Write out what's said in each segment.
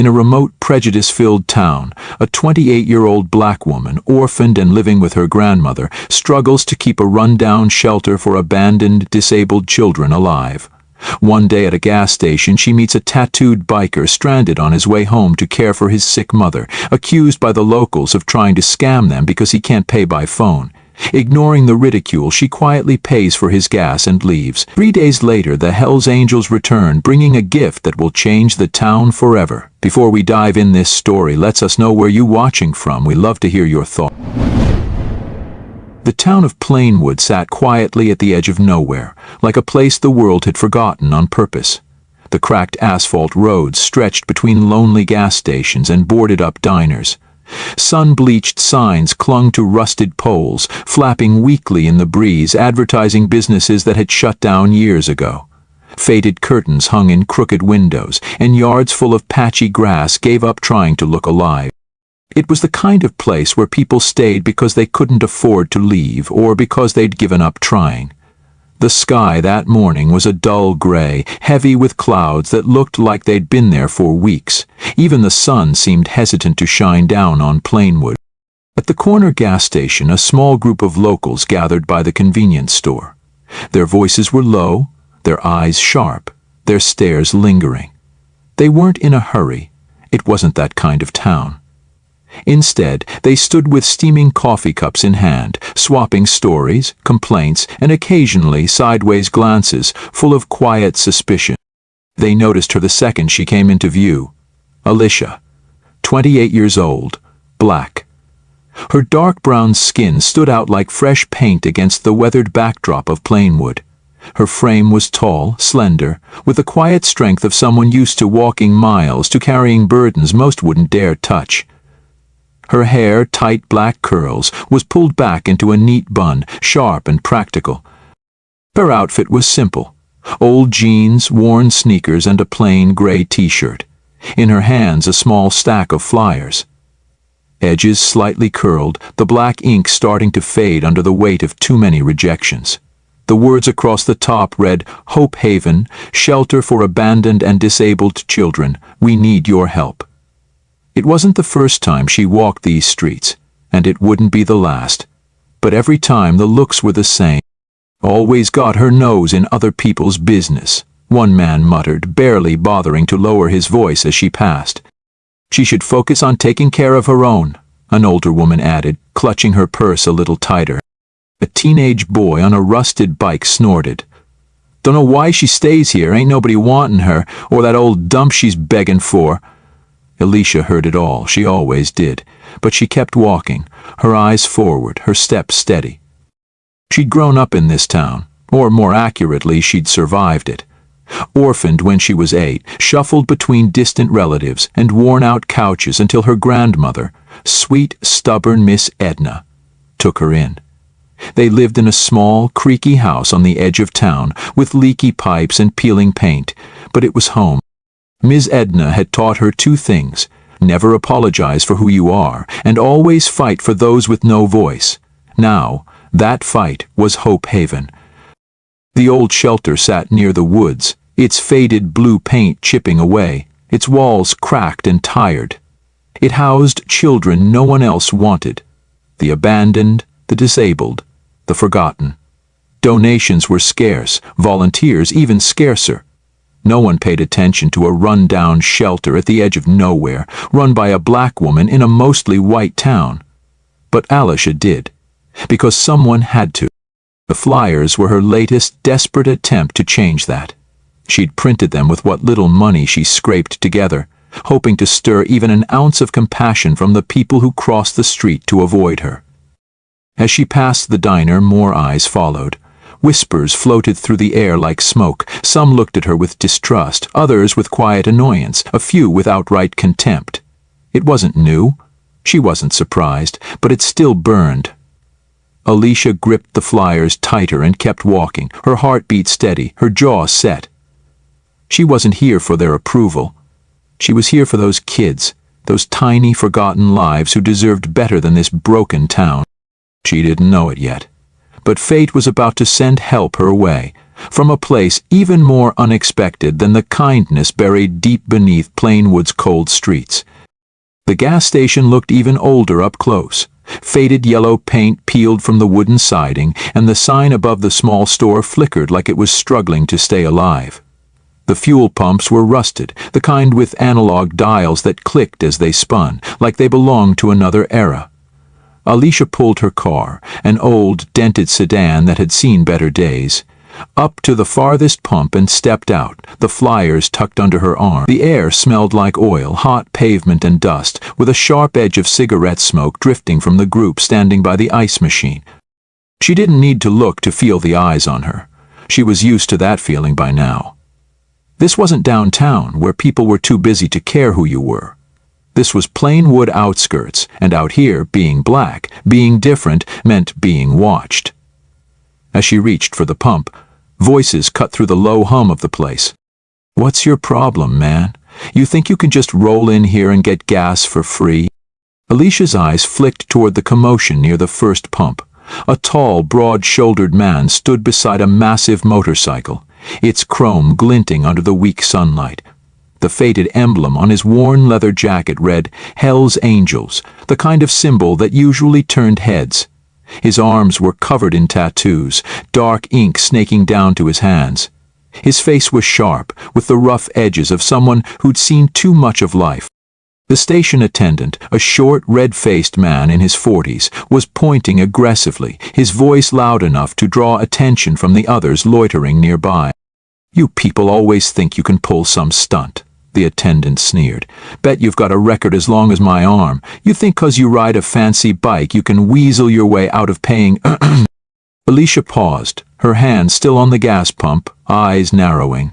In a remote, prejudice-filled town, a 28-year-old black woman, orphaned and living with her grandmother, struggles to keep a run-down shelter for abandoned, disabled children alive. One day at a gas station, she meets a tattooed biker stranded on his way home to care for his sick mother, accused by the locals of trying to scam them because he can't pay by phone. Ignoring the ridicule, she quietly pays for his gas and leaves. 3 days later, the Hells Angels return, bringing a gift that will change the town forever. Before we dive in this story, let us know where you're watching from. We love to hear your thoughts. The town of Plainwood sat quietly at the edge of nowhere, like a place the world had forgotten on purpose. The cracked asphalt roads stretched between lonely gas stations and boarded-up diners. Sun-bleached signs clung to rusted poles, flapping weakly in the breeze, advertising businesses that had shut down years ago. Faded curtains hung in crooked windows, and yards full of patchy grass gave up trying to look alive. It was the kind of place where people stayed because they couldn't afford to leave or because they'd given up trying. The sky that morning was a dull gray, heavy with clouds that looked like they'd been there for weeks. Even the sun seemed hesitant to shine down on Plainwood. At the corner gas station, a small group of locals gathered by the convenience store. Their voices were low, their eyes sharp, their stares lingering. They weren't in a hurry. It wasn't that kind of town. Instead, they stood with steaming coffee cups in hand, swapping stories, complaints, and occasionally sideways glances, full of quiet suspicion. They noticed her the second she came into view. Alicia, 28 years old, black. Her dark brown skin stood out like fresh paint against the weathered backdrop of Plainwood. Her frame was tall, slender, with the quiet strength of someone used to walking miles, to carrying burdens most wouldn't dare touch. Her hair, tight black curls, was pulled back into a neat bun, sharp and practical. Her outfit was simple: old jeans, worn sneakers, and a plain gray t-shirt. In her hands, a small stack of flyers. Edges slightly curled, the black ink starting to fade under the weight of too many rejections. The words across the top read, "Hope Haven, shelter for abandoned and disabled children. We need your help." It wasn't the first time she walked these streets, and it wouldn't be the last. But every time the looks were the same. "Always got her nose in other people's business," one man muttered, barely bothering to lower his voice as she passed. "She should focus on taking care of her own," an older woman added, clutching her purse a little tighter. A teenage boy on a rusted bike snorted. "Dunno why she stays here, ain't nobody wantin' her, or that old dump she's begging for." Alicia heard it all, she always did, but she kept walking, her eyes forward, her step steady. She'd grown up in this town, or more accurately, she'd survived it. Orphaned when she was 8, shuffled between distant relatives and worn-out couches until her grandmother, sweet, stubborn Miss Edna, took her in. They lived in a small, creaky house on the edge of town, with leaky pipes and peeling paint, but it was home. Ms. Edna had taught her 2 things: never apologize for who you are, and always fight for those with no voice. Now, that fight was Hope Haven. The old shelter sat near the woods, its faded blue paint chipping away, its walls cracked and tired. It housed children no one else wanted: the abandoned, the disabled, the forgotten. Donations were scarce, volunteers even scarcer. No one paid attention to a run-down shelter at the edge of nowhere, run by a black woman in a mostly white town. But Alicia did, because someone had to. The flyers were her latest desperate attempt to change that. She'd printed them with what little money she scraped together, hoping to stir even an ounce of compassion from the people who crossed the street to avoid her. As she passed the diner, more eyes followed. Whispers floated through the air like smoke. Some looked at her with distrust, others with quiet annoyance, a few with outright contempt. It wasn't new. She wasn't surprised, but it still burned. Alicia gripped the flyers tighter and kept walking, her heartbeat steady, her jaw set. She wasn't here for their approval. She was here for those kids, those tiny, forgotten lives who deserved better than this broken town. She didn't know it yet. But fate was about to send help her way, from a place even more unexpected than the kindness buried deep beneath Plainwood's cold streets. The gas station looked even older up close. Faded yellow paint peeled from the wooden siding, and the sign above the small store flickered like it was struggling to stay alive. The fuel pumps were rusted, the kind with analog dials that clicked as they spun, like they belonged to another era. Alicia pulled her car, an old, dented sedan that had seen better days, up to the farthest pump and stepped out, the flyers tucked under her arm. The air smelled like oil, hot pavement and dust, with a sharp edge of cigarette smoke drifting from the group standing by the ice machine. She didn't need to look to feel the eyes on her. She was used to that feeling by now. This wasn't downtown, where people were too busy to care who you were. This was Plainwood outskirts, and out here, being black, being different, meant being watched. As she reached for the pump, voices cut through the low hum of the place. "What's your problem, man? You think you can just roll in here and get gas for free?" Alicia's eyes flicked toward the commotion near the first pump. A tall, broad-shouldered man stood beside a massive motorcycle, its chrome glinting under the weak sunlight. The faded emblem on his worn leather jacket read, "Hell's Angels," the kind of symbol that usually turned heads. His arms were covered in tattoos, dark ink snaking down to his hands. His face was sharp, with the rough edges of someone who'd seen too much of life. The station attendant, a short, red-faced man in his 40s, was pointing aggressively, his voice loud enough to draw attention from the others loitering nearby. "You people always think you can pull some stunt," the attendant sneered. "Bet you've got a record as long as my arm. You think 'cause you ride a fancy bike you can weasel your way out of paying—" Alicia paused, her hand still on the gas pump, eyes narrowing.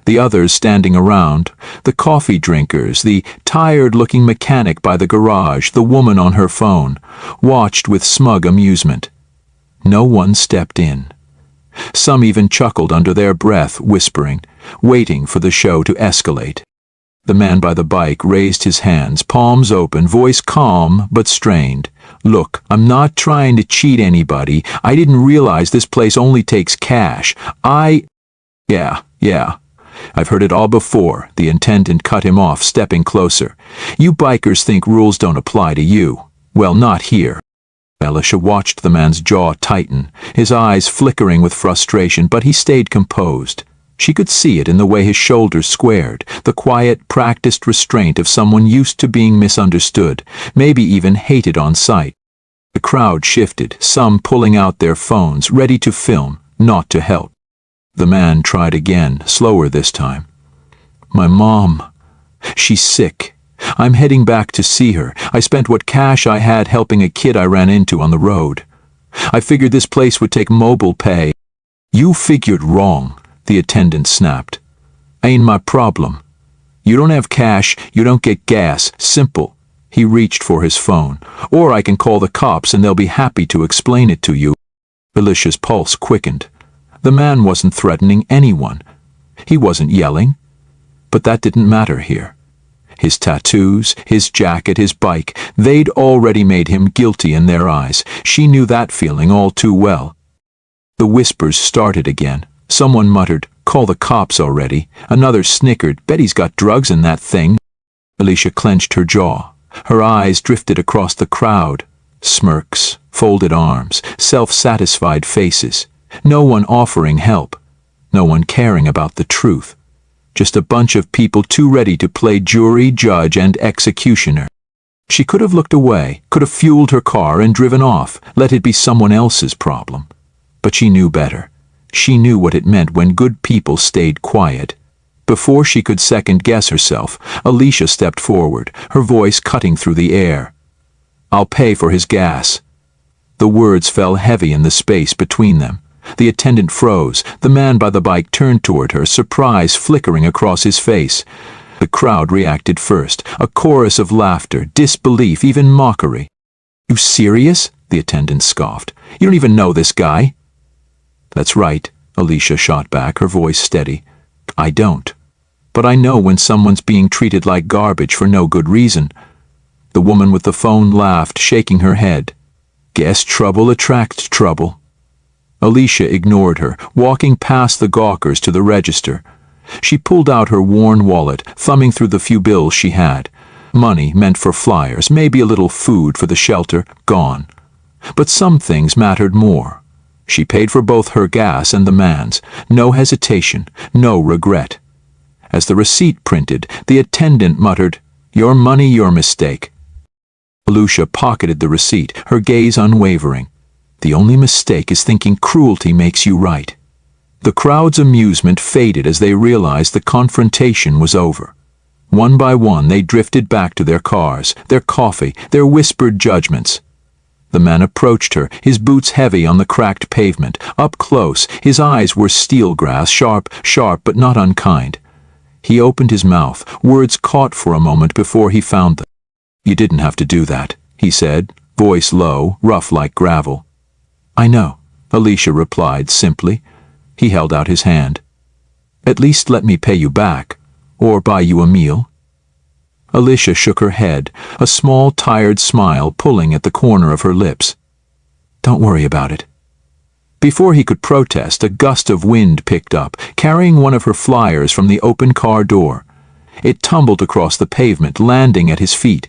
The others standing around, the coffee drinkers, the tired-looking mechanic by the garage, the woman on her phone, watched with smug amusement. No one stepped in. Some even chuckled under their breath, whispering, waiting for the show to escalate. The man by the bike raised his hands, palms open, voice calm but strained. "Look, I'm not trying to cheat anybody. I didn't realize this place only takes cash. Yeah. I've heard it all before," the attendant cut him off, stepping closer. "You bikers think rules don't apply to you. Well, not here." Alicia watched the man's jaw tighten, his eyes flickering with frustration, but he stayed composed. She could see it in the way his shoulders squared, the quiet, practiced restraint of someone used to being misunderstood, maybe even hated on sight. The crowd shifted, some pulling out their phones, ready to film, not to help. The man tried again, slower this time. "My mom. She's sick. I'm heading back to see her. I spent what cash I had helping a kid I ran into on the road. I figured this place would take mobile pay." "You figured wrong," the attendant snapped. "Ain't my problem. You don't have cash, you don't get gas. Simple." He reached for his phone. "Or I can call the cops and they'll be happy to explain it to you." Alicia's pulse quickened. The man wasn't threatening anyone. He wasn't yelling. But that didn't matter here. His tattoos, his jacket, his bike, they'd already made him guilty in their eyes. She knew that feeling all too well. The whispers started again. Someone muttered, "Call the cops already." Another snickered, "Bet he's got drugs in that thing." Alicia clenched her jaw. Her eyes drifted across the crowd. Smirks, folded arms, self-satisfied faces. No one offering help. No one caring about the truth. Just a bunch of people too ready to play jury, judge, and executioner. She could have looked away, could have fueled her car and driven off, let it be someone else's problem. But she knew better. She knew what it meant when good people stayed quiet. Before she could second-guess herself, Alicia stepped forward, her voice cutting through the air. "I'll pay for his gas." The words fell heavy in the space between them. The attendant froze. The man by the bike turned toward her, surprise flickering across his face. The crowd reacted first, a chorus of laughter, disbelief, even mockery. "You serious?" the attendant scoffed. "You don't even know this guy." "That's right," Alicia shot back, her voice steady. "I don't. But I know when someone's being treated like garbage for no good reason." The woman with the phone laughed, shaking her head. "Guess trouble attracts trouble." Alicia ignored her, walking past the gawkers to the register. She pulled out her worn wallet, thumbing through the few bills she had. Money meant for flyers, maybe a little food for the shelter, gone. But some things mattered more. She paid for both her gas and the man's. No hesitation, no regret. As the receipt printed, the attendant muttered, "Your money, your mistake." Alicia pocketed the receipt, her gaze unwavering. The only mistake is thinking cruelty makes you right. The crowd's amusement faded as they realized the confrontation was over. One by one they drifted back to their cars, their coffee, their whispered judgments. The man approached her, his boots heavy on the cracked pavement. Up close, his eyes were steel grass, sharp, but not unkind. He opened his mouth, words caught for a moment before he found them. "You didn't have to do that," he said, voice low, rough like gravel. "I know," Alicia replied simply. He held out his hand. "At least let me pay you back, or buy you a meal." Alicia shook her head, a small, tired smile pulling at the corner of her lips. "Don't worry about it." Before he could protest, a gust of wind picked up, carrying one of her flyers from the open car door. It tumbled across the pavement, landing at his feet.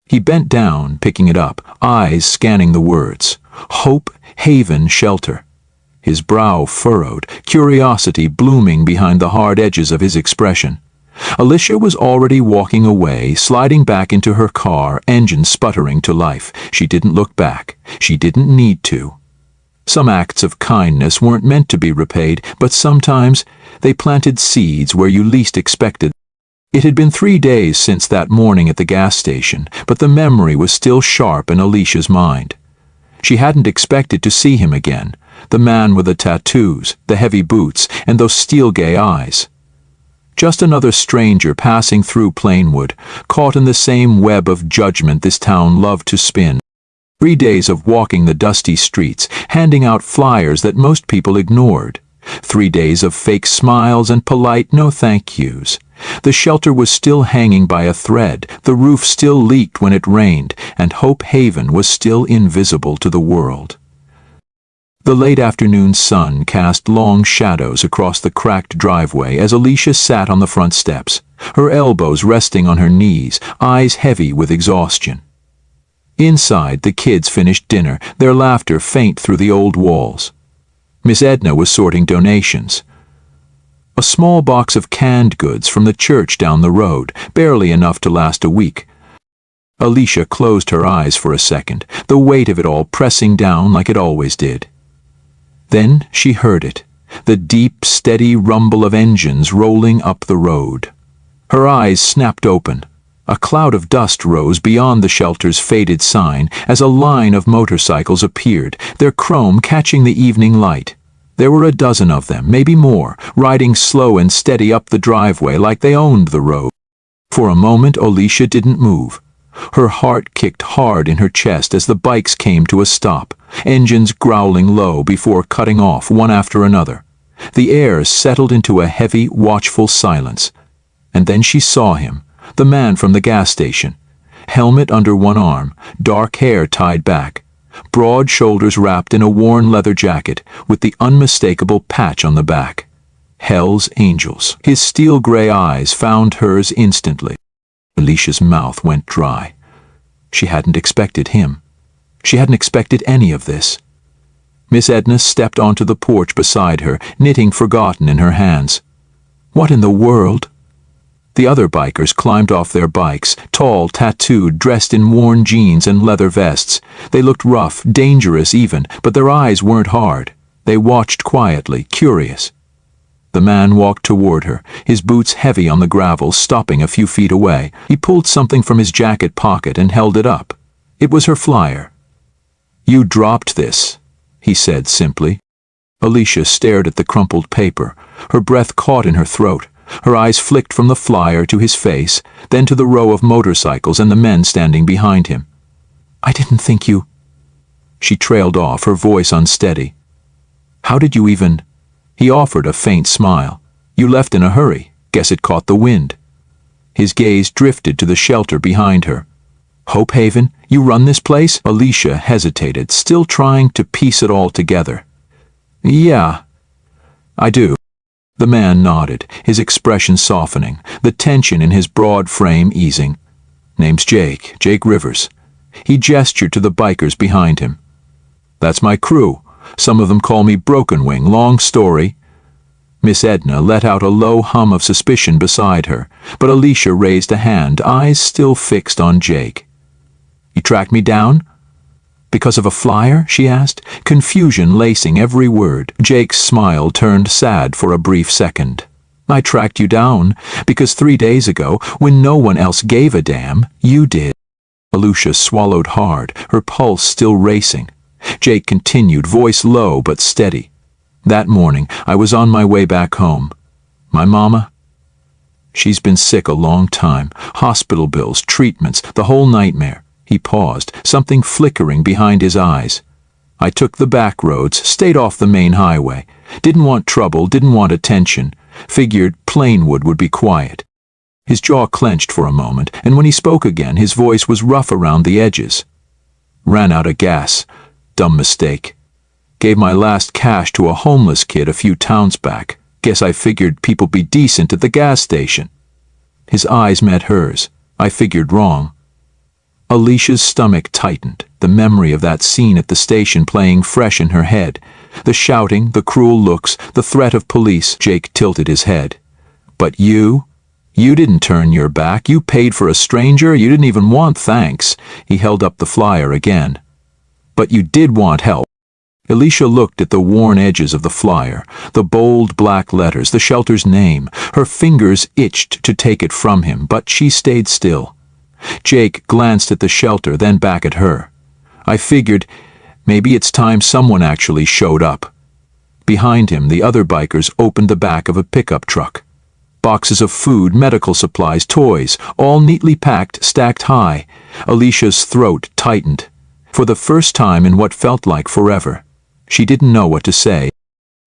He bent down, picking it up, eyes scanning the words. Hope, Haven, Shelter. His brow furrowed, curiosity blooming behind the hard edges of his expression. Alicia was already walking away, sliding back into her car, engine sputtering to life. She didn't look back. She didn't need to. Some acts of kindness weren't meant to be repaid, but sometimes they planted seeds where you least expected. It had been 3 days since that morning at the gas station, but the memory was still sharp in Alicia's mind. She hadn't expected to see him again, the man with the tattoos, the heavy boots, and those steel-gray eyes. Just another stranger passing through Plainwood, caught in the same web of judgment this town loved to spin. 3 days of walking the dusty streets, handing out flyers that most people ignored. 3 days of fake smiles and polite no thank yous. The shelter was still hanging by a thread, the roof still leaked when it rained, and Hope Haven was still invisible to the world. The late afternoon sun cast long shadows across the cracked driveway as Alicia sat on the front steps, her elbows resting on her knees, eyes heavy with exhaustion. Inside, the kids finished dinner, their laughter faint through the old walls. Miss Edna was sorting donations. A small box of canned goods from the church down the road, barely enough to last a week. Alicia closed her eyes for a second, the weight of it all pressing down like it always did. Then she heard it, the deep, steady rumble of engines rolling up the road. Her eyes snapped open. A cloud of dust rose beyond the shelter's faded sign as a line of motorcycles appeared, their chrome catching the evening light. There were a dozen of them, maybe more, riding slow and steady up the driveway like they owned the road. For a moment, Alicia didn't move. Her heart kicked hard in her chest as the bikes came to a stop, engines growling low before cutting off one after another. The air settled into a heavy, watchful silence. And then she saw him, the man from the gas station. Helmet under one arm, dark hair tied back, broad shoulders wrapped in a worn leather jacket with the unmistakable patch on the back. Hell's Angels. His steel-gray eyes found hers instantly. Alicia's mouth went dry. She hadn't expected him. She hadn't expected any of this. Miss Edna stepped onto the porch beside her, knitting forgotten in her hands. What in the world? The other bikers climbed off their bikes, tall, tattooed, dressed in worn jeans and leather vests. They looked rough, dangerous even, but their eyes weren't hard. They watched quietly, curious. The man walked toward her, his boots heavy on the gravel, stopping a few feet away. He pulled something from his jacket pocket and held it up. It was her flyer. "You dropped this," he said simply. Alicia stared at the crumpled paper, her breath caught in her throat. Her eyes flicked from the flyer to his face, then to the row of motorcycles and the men standing behind him. "I didn't think you—" She trailed off, her voice unsteady. "How did you even—" He offered a faint smile. "You left in a hurry. Guess it caught the wind." His gaze drifted to the shelter behind her. "Hope Haven, you run this place?" Alicia hesitated, still trying to piece it all together. Yeah, I do. The man nodded, his expression softening, the tension in his broad frame easing. Name's Jake Rivers. He gestured to the bikers behind him. That's my crew. Some of them call me Broken Wing. Long story. Miss Edna let out a low hum of suspicion beside her, but Alicia raised a hand, eyes still fixed on Jake. You tracked me down? Because of a flyer? She asked, confusion lacing every word. Jake's smile turned sad for a brief second. I tracked you down because 3 days ago, when no one else gave a damn, you did. Alicia swallowed hard, her pulse still racing. Jake continued, voice low but steady. That morning, I was on my way back home. My mama? She's been sick a long time. Hospital bills, treatments, the whole nightmare. He paused, something flickering behind his eyes. I took the back roads, stayed off the main highway. Didn't want trouble, didn't want attention. Figured Plainwood would be quiet. His jaw clenched for a moment, and when he spoke again, his voice was rough around the edges. Ran out of gas. Dumb mistake. Gave my last cash to a homeless kid a few towns back. Guess I figured people'd be decent at the gas station. His eyes met hers. I figured wrong. Alicia's stomach tightened, the memory of that scene at the station playing fresh in her head. The shouting, the cruel looks, the threat of police. Jake tilted his head. But you didn't turn your back. You paid for a stranger. You didn't even want thanks. He held up the flyer again. But you did want help. Alicia looked at the worn edges of the flyer, the bold black letters, the shelter's name. Her fingers itched to take it from him, but she stayed still. Jake glanced at the shelter, then back at her. I figured, maybe it's time someone actually showed up. Behind him, the other bikers opened the back of a pickup truck. Boxes of food, medical supplies, toys, all neatly packed, stacked high. Alicia's throat tightened. For the first time in what felt like forever, she didn't know what to say.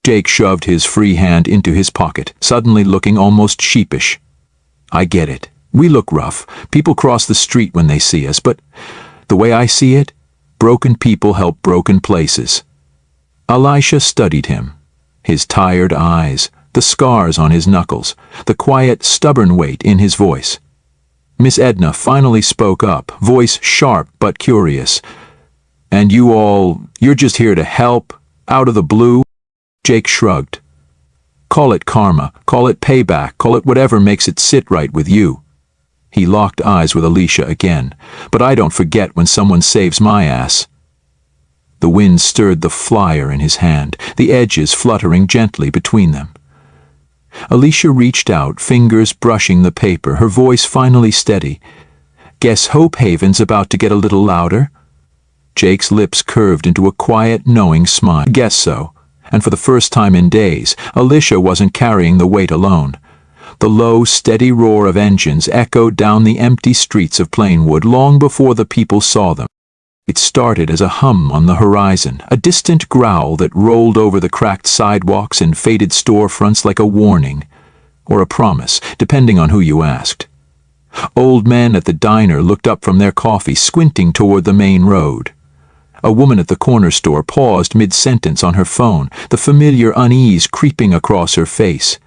Jake shoved his free hand into his pocket, suddenly looking almost sheepish. I get it. We look rough. People cross the street when they see us, but the way I see it, broken people help broken places. Alicia studied him. His tired eyes, the scars on his knuckles, the quiet, stubborn weight in his voice. Miss Edna finally spoke up, voice sharp but curious. And you're just here to help, out of the blue? Jake shrugged. Call it karma, call it payback, call it whatever makes it sit right with you. He locked eyes with Alicia again. But I don't forget when someone saves my ass. The wind stirred the flyer in his hand, the edges fluttering gently between them. Alicia reached out, fingers brushing the paper, her voice finally steady. Guess Hope Haven's about to get a little louder? Jake's lips curved into a quiet, knowing smile. Guess so. And for the first time in days, Alicia wasn't carrying the weight alone. The low, steady roar of engines echoed down the empty streets of Plainwood long before the people saw them. It started as a hum on the horizon, a distant growl that rolled over the cracked sidewalks and faded storefronts like a warning, or a promise, depending on who you asked. Old men at the diner looked up from their coffee, squinting toward the main road. A woman at the corner store paused mid-sentence on her phone, the familiar unease creeping across her face.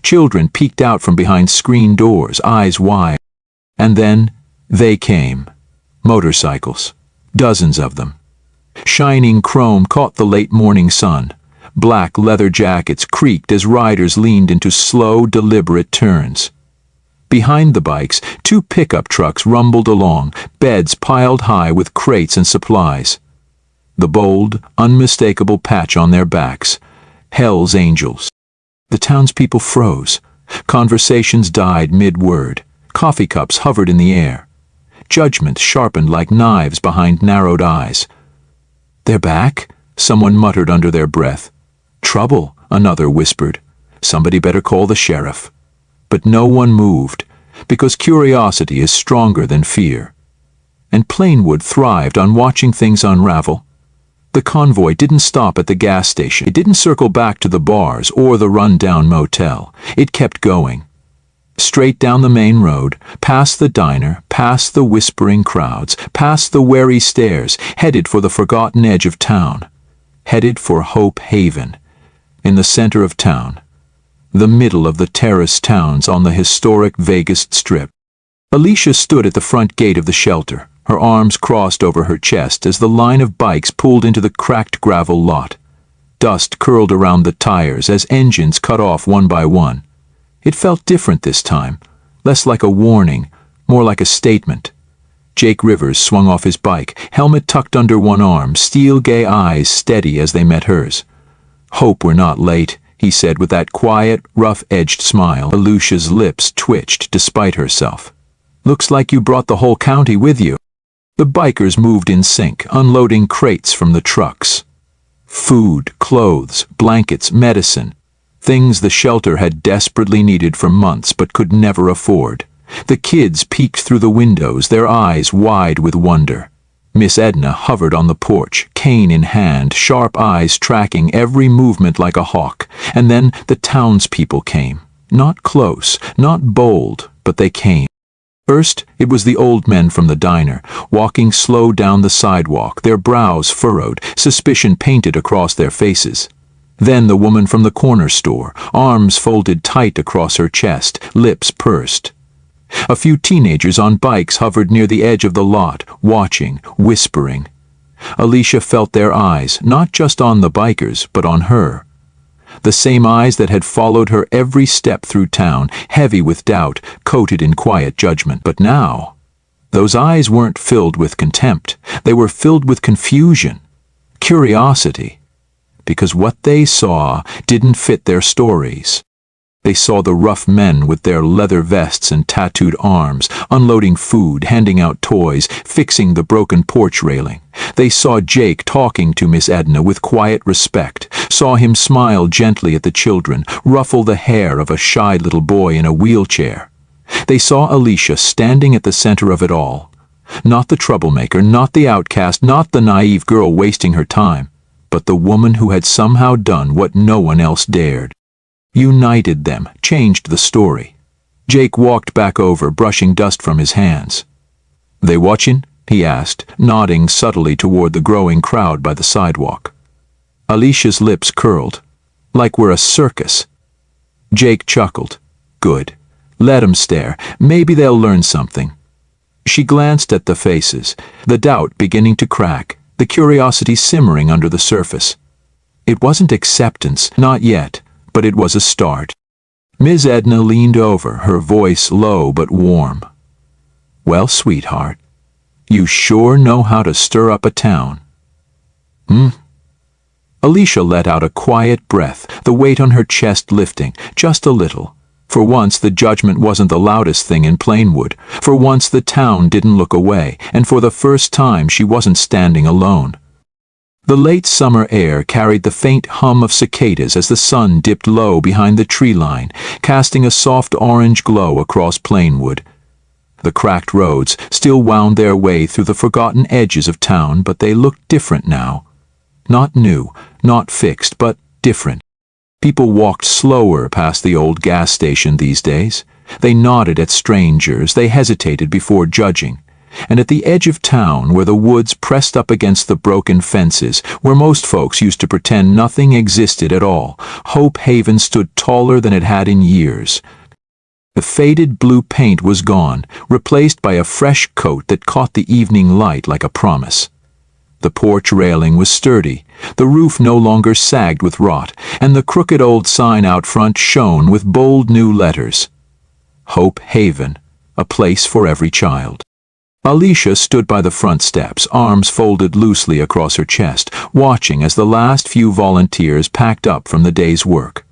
Children peeked out from behind screen doors, eyes wide. And then, they came. Motorcycles. Dozens of them. Shining chrome caught the late morning sun. Black leather jackets creaked as riders leaned into slow, deliberate turns. Behind the bikes, 2 pickup trucks rumbled along, beds piled high with crates and supplies. The bold, unmistakable patch on their backs. Hell's Angels. The townspeople froze. Conversations died mid-word. Coffee cups hovered in the air. Judgment sharpened like knives behind narrowed eyes. They're back? Someone muttered under their breath. Trouble, another whispered. Somebody better call the sheriff. But no one moved, because curiosity is stronger than fear. And Plainwood thrived on watching things unravel. The convoy didn't stop at the gas station. It didn't circle back to the bars or the run-down motel. It kept going. Straight down the main road, past the diner, past the whispering crowds, past the wary stares, headed for the forgotten edge of town. Headed for Hope Haven. in the center of town, the middle of the terrace towns on the historic Vegas Strip. Alicia stood at the front gate of the shelter, her arms crossed over her chest as the line of bikes pulled into the cracked gravel lot. Dust curled around the tires as engines cut off one by one. It felt different this time, less like a warning, more like a statement. Jake Rivers swung off his bike, helmet tucked under one arm, steel-gray eyes steady as they met hers. "Hope we're not late," he said with that quiet, rough-edged smile. Alicia's lips twitched despite herself. "Looks like you brought the whole county with you." The bikers moved in sync, unloading crates from the trucks. Food, clothes, blankets, medicine. Things the shelter had desperately needed for months but could never afford. The kids peeked through the windows, their eyes wide with wonder. Miss Edna hovered on the porch, cane in hand, sharp eyes tracking every movement like a hawk. And then the townspeople came. Not close, not bold, but they came. First, it was the old men from the diner, walking slow down the sidewalk, their brows furrowed, suspicion painted across their faces. Then the woman from the corner store, arms folded tight across her chest, lips pursed. A few teenagers on bikes hovered near the edge of the lot, watching, whispering. Alicia felt their eyes, not just on the bikers, but on her. The same eyes that had followed her every step through town, heavy with doubt, coated in quiet judgment. But now, those eyes weren't filled with contempt. They were filled with confusion, curiosity, because what they saw didn't fit their stories. They saw the rough men with their leather vests and tattooed arms, unloading food, handing out toys, fixing the broken porch railing. They saw Jake talking to Miss Edna with quiet respect, saw him smile gently at the children, ruffle the hair of a shy little boy in a wheelchair. They saw Alicia standing at the center of it all. Not the troublemaker, not the outcast, not the naive girl wasting her time, but the woman who had somehow done what no one else dared. United them, changed the story. Jake walked back over, brushing dust from his hands. "They watchin'?" he asked, nodding subtly toward the growing crowd by the sidewalk. Alicia's lips curled. "Like we're a circus." Jake chuckled. "Good. Let 'em stare. Maybe they'll learn something." She glanced at the faces, the doubt beginning to crack, the curiosity simmering under the surface. It wasn't acceptance, not yet, but it was a start. Miss Edna leaned over, her voice low but warm. "Well, sweetheart, you sure know how to stir up a town." Alicia let out a quiet breath, the weight on her chest lifting, just a little. For once the judgment wasn't the loudest thing in Plainwood. For once the town didn't look away, and for the first time she wasn't standing alone. The late summer air carried the faint hum of cicadas as the sun dipped low behind the tree line, casting a soft orange glow across Plainwood. The cracked roads still wound their way through the forgotten edges of town, but they looked different now. Not new, not fixed, but different. People walked slower past the old gas station these days. They nodded at strangers, they hesitated before judging. And at the edge of town, where the woods pressed up against the broken fences, where most folks used to pretend nothing existed at all, Hope Haven stood taller than it had in years. The faded blue paint was gone, replaced by a fresh coat that caught the evening light like a promise. The porch railing was sturdy, the roof no longer sagged with rot, and the crooked old sign out front shone with bold new letters. Hope Haven, a place for every child. Alicia stood by the front steps, arms folded loosely across her chest, watching as the last few volunteers packed up from the day's work.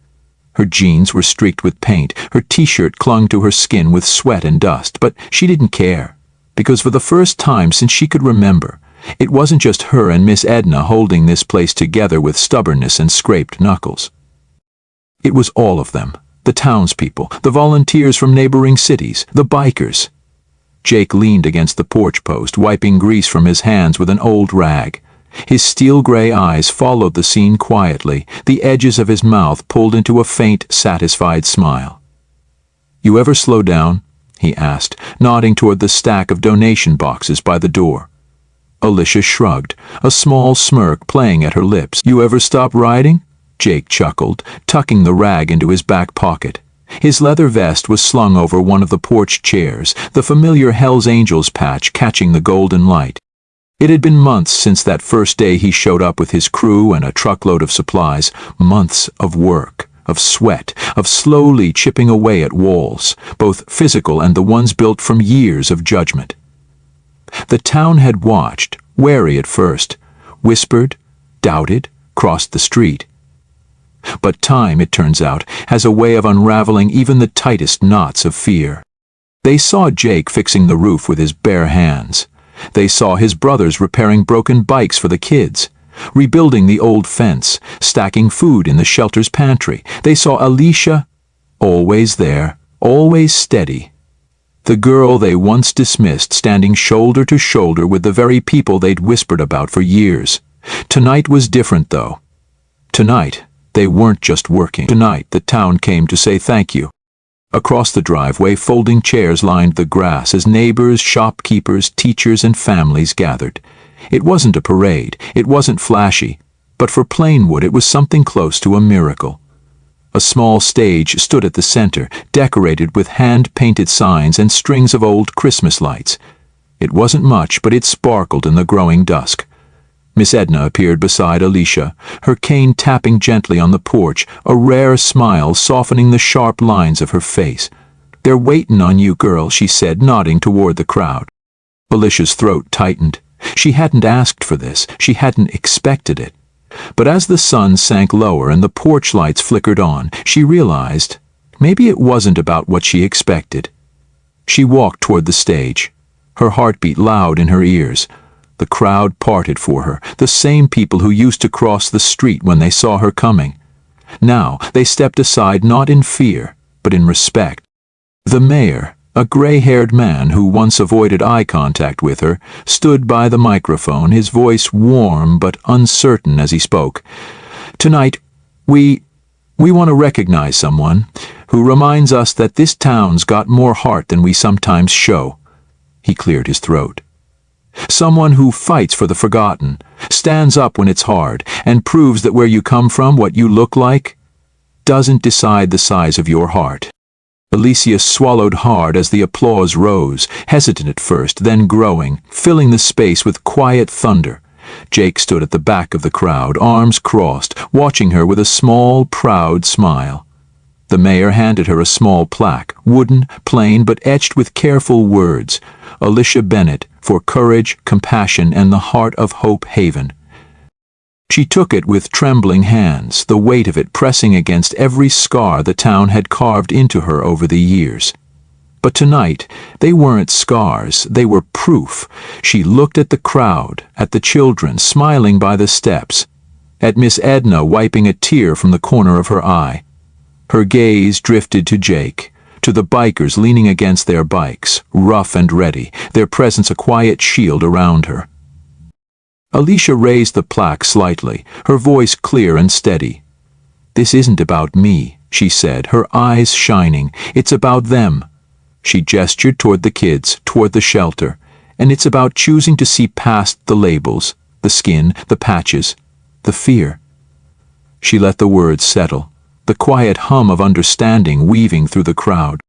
Her jeans were streaked with paint, her t-shirt clung to her skin with sweat and dust, but she didn't care, because for the first time since she could remember, it wasn't just her and Miss Edna holding this place together with stubbornness and scraped knuckles. It was all of them, the townspeople, the volunteers from neighboring cities, the bikers. Jake leaned against the porch post, wiping grease from his hands with an old rag. His steel-gray eyes followed the scene quietly, the edges of his mouth pulled into a faint, satisfied smile. "You ever slow down?" he asked, nodding toward the stack of donation boxes by the door. Alicia shrugged, a small smirk playing at her lips. "You ever stop riding?" Jake chuckled, tucking the rag into his back pocket. His leather vest was slung over one of the porch chairs, the familiar Hell's Angels patch catching the golden light. It had been months since that first day he showed up with his crew and a truckload of supplies, months of work, of sweat, of slowly chipping away at walls, both physical and the ones built from years of judgment. The town had watched, wary at first, whispered, doubted, crossed the street. But time, it turns out, has a way of unraveling even the tightest knots of fear. They saw Jake fixing the roof with his bare hands. They saw his brothers repairing broken bikes for the kids, rebuilding the old fence, stacking food in the shelter's pantry. They saw Alicia, always there, always steady. The girl they once dismissed standing shoulder to shoulder with the very people they'd whispered about for years. Tonight was different, though. Tonight, they weren't just working. Tonight, the town came to say thank you. Across the driveway, folding chairs lined the grass as neighbors, shopkeepers, teachers, and families gathered. It wasn't a parade, it wasn't flashy, but for Plainwood it was something close to a miracle. A small stage stood at the center, decorated with hand-painted signs and strings of old Christmas lights. It wasn't much, but it sparkled in the growing dusk. Miss Edna appeared beside Alicia, her cane tapping gently on the porch, a rare smile softening the sharp lines of her face. "They're waitin' on you, girl," she said, nodding toward the crowd. Alicia's throat tightened. She hadn't asked for this, she hadn't expected it. But as the sun sank lower and the porch lights flickered on, she realized maybe it wasn't about what she expected. She walked toward the stage, her heartbeat loud in her ears. The crowd parted for her, the same people who used to cross the street when they saw her coming. Now they stepped aside not in fear, but in respect. The mayor, a gray-haired man who once avoided eye contact with her, stood by the microphone, his voice warm but uncertain as he spoke. "Tonight, we want to recognize someone who reminds us that this town's got more heart than we sometimes show." He cleared his throat. "Someone who fights for the forgotten, stands up when it's hard, and proves that where you come from, what you look like, doesn't decide the size of your heart." Alicia swallowed hard as the applause rose, hesitant at first, then growing, filling the space with quiet thunder. Jake stood at the back of the crowd, arms crossed, watching her with a small, proud smile. The mayor handed her a small plaque, wooden, plain, but etched with careful words. Alicia Bennett, for courage, compassion, and the heart of Hope Haven. She took it with trembling hands, the weight of it pressing against every scar the town had carved into her over the years. But tonight, they weren't scars, they were proof. She looked at the crowd, at the children smiling by the steps, at Miss Edna wiping a tear from the corner of her eye. Her gaze drifted to Jake, to the bikers leaning against their bikes, rough and ready, their presence a quiet shield around her. Alicia raised the plaque slightly, her voice clear and steady. "This isn't about me," she said, her eyes shining. "It's about them." She gestured toward the kids, toward the shelter, "and it's about choosing to see past the labels, the skin, the patches, the fear." She let the words settle, the quiet hum of understanding weaving through the crowd.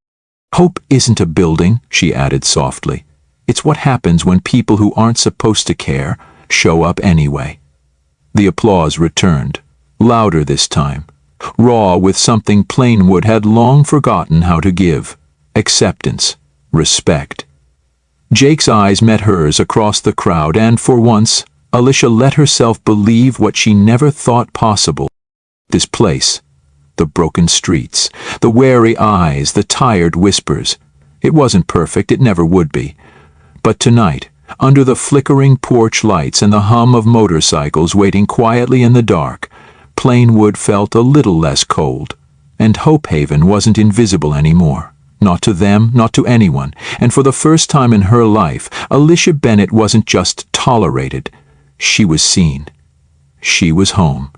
"Hope isn't a building," she added softly. "It's what happens when people who aren't supposed to care show up anyway." The applause returned, louder this time, raw with something Plainwood had long forgotten how to give: acceptance, respect. Jake's eyes met hers across the crowd, and for once, Alicia let herself believe what she never thought possible. This place, the broken streets, the wary eyes, the tired whispers. It wasn't perfect, it never would be. But tonight, under the flickering porch lights and the hum of motorcycles waiting quietly in the dark, Plainwood felt a little less cold, and Hope Haven wasn't invisible anymore. Not to them, not to anyone, and for the first time in her life, Alicia Bennett wasn't just tolerated. She was seen. She was home.